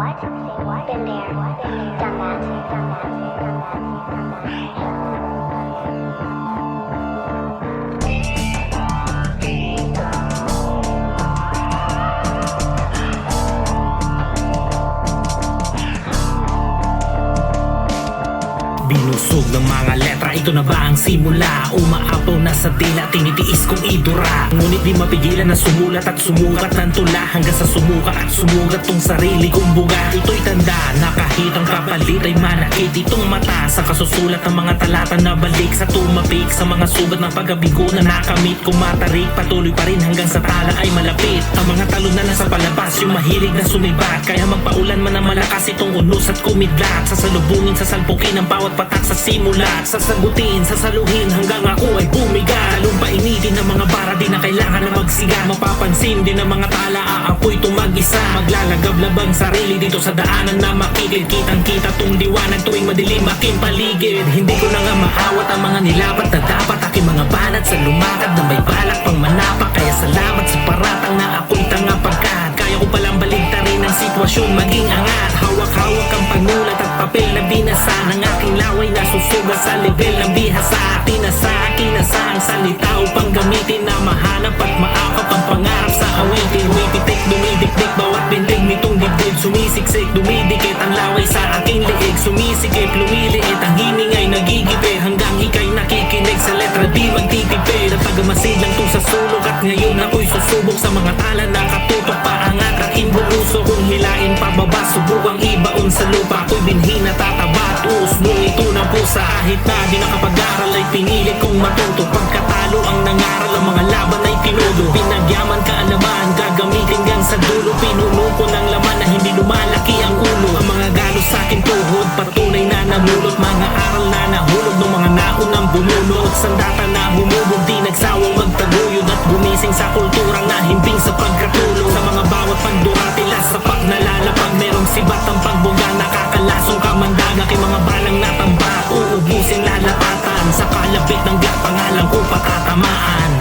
Been there, done that. Binusog ng mga letra, ito na ba ang simula? Umaapaw na sa dila, tinitiis kong idura. Ngunit di mapigilan na sumulat at sumukat ng tula, hanggang sa sumuka at sumugat tong sarili kong buga. Ito'y tanda na kahit ang kapalit ay manakit itong mata sa kasusulat ng mga talata na balik sa tumapik sa mga sugat ng pagkabigo na nakamit kong matarik. Patuloy pa rin hanggang sa tala ay malapit. Ang mga talon na nasa palabas, yung mahilig na sumibat, kaya magpaulan man ng malakas itong unos at kumidlat. Sasalubungin, sasalpukin ang bawat patak sa simulat, sasagutin, sasaluhin hanggang ako ay bumigat. Talong painitin ng mga bara, di na kailangan na magsiga. Mapapansin din ng mga tala, aapoy tumag-isa. Maglalagab-labang sarili dito sa daanan na makikid. Kitang-kita tong liwanag tuwing madilim aking paligid. Hindi ko na nga maawat ang mga nilapat na dapat aking mga banat sa lumakad na may balak pang manapak. Kaya salamat sa paratang na ako'y tanga pagkat kaya ko palang baligtarin ang sitwasyon, maging angat. Hawak-hawak ang panulat at papel na binasa ng aking laway na susuga sa level ng bihasa. Kinasa ang salita upang gamitin na mahanap at maakap ang pangarap sa awitin. Humipitik, dumidikdik bawat bintig nitong dibdib. Sumisiksik, dumidikit ang laway sa aking leeg. Sumisikip, lumiliit ang hiningay nagigipit hanggang ika'y nakikinig sa letra di magtitipid. At pagamasid lang to sa sulok at ngayon ako'y susubok sa mga tala na katutok paangat at imbuuso. Kung hilain pababa, subukang ibaon sa lupa. Ako'y binhi na tataba at usbong ito ng pusa. Kahit na di nakapag-aral ay pinilit kong matuto. Pagkatalo ang nangaral, ang mga laban ay tinudo. Pinagyaman kaalaman, gagamitin gang sa dulo. Pinuno ko ng laman na hindi lumalaki ang ulo. Ang mga galos sa akin tuhod, patunay na namulot. Mga aral na nahulog ng mga naunang bumulot. Sandata na humubog, di nagsawang magtaguyod at gumising sa kulturang nahimbing sa pagkatulong. Sa mga bawat pagdura, tila sapak na lalapag. Merong sibat ang pagbuga, nakakalasong kamandaga. Kay mga balang natamba, uubusin lalapatan. Sa kalapit ng black, pangalan ko patatamaan.